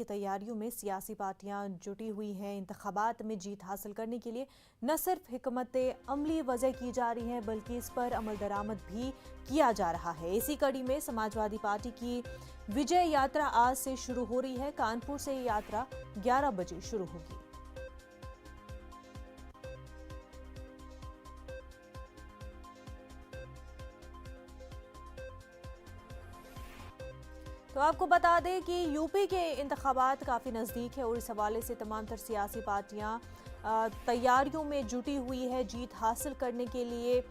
की तैयारियों में सियासी पार्टियां जुटी हुई हैं। इंतखाबात में जीत हासिल करने के लिए न सिर्फ हिकमत अमली वजह की जा रही है बल्कि इस पर अमल दरामद भी किया जा रहा है। इसी कड़ी में समाजवादी पार्टी की विजय यात्रा आज से शुरू हो रही है। कानपुर से ये यात्रा 11 बजे शुरू होगी। तो आपको बता दें कि यूपी के इंतखाबात काफ़ी नज़दीक है और इस हवाले से तमाम तर सियासी पार्टियां तैयारियों में जुटी हुई है। जीत हासिल करने के लिए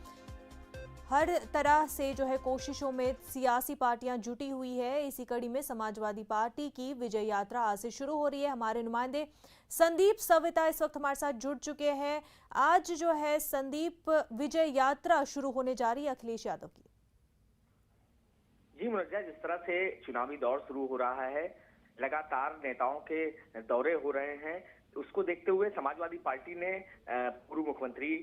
हर तरह से जो है कोशिशों में सियासी पार्टियां जुटी हुई है। इसी कड़ी में समाजवादी पार्टी की विजय यात्रा आज से शुरू हो रही है। हमारे नुमाइंदे संदीप सविता इस वक्त हमारे साथ जुड़ चुके हैं। आज जो है संदीप, विजय यात्रा शुरू होने जा रही है अखिलेश यादव की। जी मुनज्जा, जिस तरह से चुनावी दौर शुरू हो रहा है, लगातार नेताओं के दौरे हो रहे हैं, उसको देखते हुए समाजवादी पार्टी ने पूर्व मुख्यमंत्री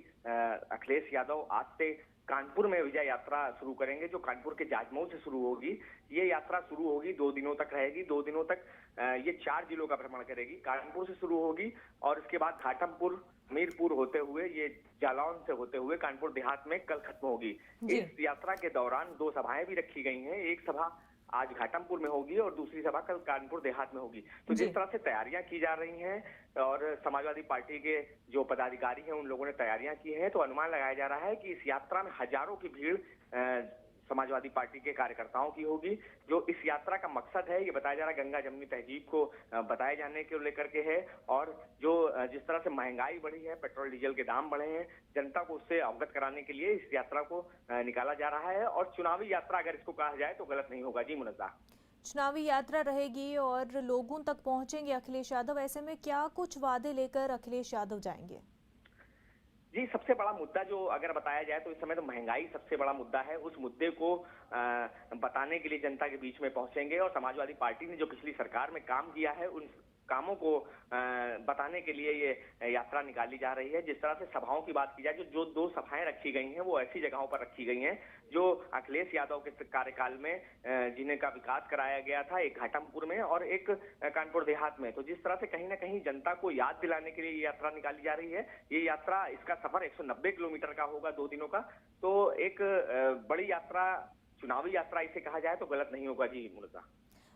अखिलेश यादव आज से कानपुर में विजय यात्रा शुरू करेंगे, जो कानपुर के जाजमऊ से शुरू होगी। ये यात्रा शुरू होगी, 2 दिनों तक रहेगी। 2 दिनों तक ये 4 जिलों का भ्रमण करेगी। कानपुर से शुरू होगी और इसके बाद घाटमपुर, मीरपुर होते हुए ये जालौन से होते हुए कानपुर देहात में कल खत्म होगी। इस यात्रा के दौरान 2 सभाएं भी रखी गई हैं। एक सभा आज घाटमपुर में होगी और दूसरी सभा कल कानपुर देहात में होगी। तो जिस तरह से तैयारियां की जा रही हैं और समाजवादी पार्टी के जो पदाधिकारी हैं उन लोगों ने तैयारियां की हैं, तो अनुमान लगाया जा रहा है कि इस यात्रा में हजारों की भीड़ समाजवादी पार्टी के कार्यकर्ताओं की होगी। जो इस यात्रा का मकसद है, ये बताया जा रहा है, गंगा जमुनी तहजीब को बताए जाने के लेकर के है। और जो जिस तरह से महंगाई बढ़ी है, पेट्रोल डीजल के दाम बढ़े हैं, जनता को उससे अवगत कराने के लिए इस यात्रा को निकाला जा रहा है। और चुनावी यात्रा अगर इसको कहा जाए तो गलत नहीं होगा। जी मुनज्जा, चुनावी यात्रा रहेगी और लोगों तक पहुंचेंगे अखिलेश यादव। ऐसे में क्या कुछ वादे लेकर अखिलेश यादव जाएंगे? जी, सबसे बड़ा मुद्दा जो अगर बताया जाए तो इस समय तो महंगाई सबसे बड़ा मुद्दा है। उस मुद्दे को बताने के लिए जनता के बीच में पहुंचेंगे और समाजवादी पार्टी ने जो पिछली सरकार में काम किया है उन कामों को बताने के लिए ये यात्रा निकाली जा रही है। जिस तरह से सभाओं की बात की जाए, जो 2 सभाएं रखी गई हैं वो ऐसी जगहों पर रखी गई हैं जो अखिलेश यादव के कार्यकाल में जिन्हें का विकास कराया गया था, एक घाटमपुर में और एक कानपुर देहात में। तो जिस तरह से कहीं ना कहीं जनता को याद दिलाने के लिए ये यात्रा निकाली जा रही है। ये यात्रा, इसका सफर 190 किलोमीटर का होगा 2 दिनों का। तो एक बड़ी यात्रा, चुनावी यात्रा इसे कहा जाए तो गलत नहीं होगा। जी मुनज्जा,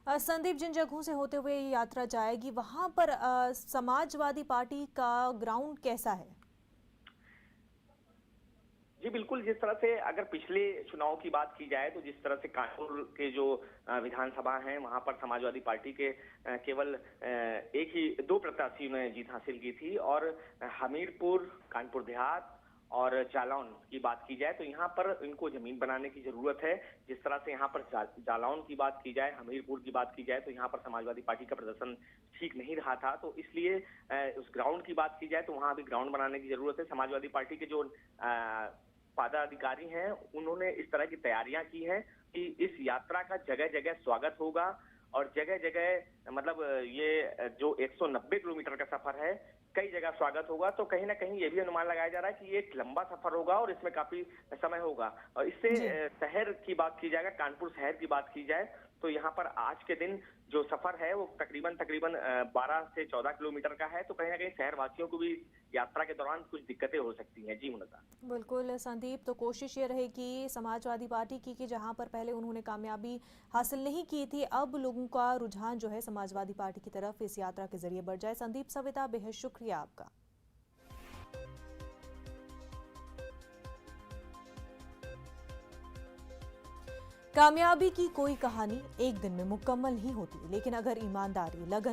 संदीप, जिन जगहों से होते हुए ये यात्रा जाएगी वहां पर समाजवादी पार्टी का ग्राउंड कैसा है? जी बिल्कुल, जिस तरह से अगर पिछले चुनाव की बात की जाए तो जिस तरह से कानपुर के जो विधानसभा हैं वहां पर समाजवादी पार्टी के केवल एक ही 2 प्रत्याशियों ने जीत हासिल की थी। और हमीरपुर, कानपुर देहात और जालौन की बात की जाए तो यहाँ पर इनको जमीन बनाने की जरूरत है। जिस तरह से यहाँ पर जालौन की बात की जाए, हमीरपुर की बात की जाए तो यहाँ पर समाजवादी पार्टी का प्रदर्शन ठीक नहीं रहा था। तो इसलिए उस ग्राउंड की बात की जाए तो वहां भी ग्राउंड बनाने की जरूरत है। समाजवादी पार्टी के जो पदाधिकारी हैं उन्होंने इस तरह की तैयारियां की हैं कि इस यात्रा का जगह जगह स्वागत होगा और जगह जगह मतलब ये जो 190 किलोमीटर का सफर है, कई जगह स्वागत होगा। तो कहीं ना कहीं ये भी अनुमान लगाया जा रहा है कि ये एक लंबा सफर होगा और इसमें काफी समय होगा। और इससे शहर की बात की जाएगा, कानपुर शहर की बात की जाए तो यहाँ पर आज के दिन जो सफर है वो तकरीबन 12 से 14 किलोमीटर का है। तो कहीं ना कहीं शहर वासियों को भी यात्रा के दौरान कुछ दिक्कतें हो सकती हैं। जी मुनज्जा, बिल्कुल संदीप, तो कोशिश ये रहेगी समाजवादी पार्टी की कि जहां पर पहले उन्होंने कामयाबी हासिल नहीं की थी, अब लोगों का रुझान जो है समाजवादी पार्टी की तरफ इस यात्रा के जरिए बढ़ जाए। संदीप सविता, बेहद शुक्रिया आपका। कामयाबी की कोई कहानी एक दिन में मुकम्मल नहीं होती, लेकिन अगर ईमानदारी, लगन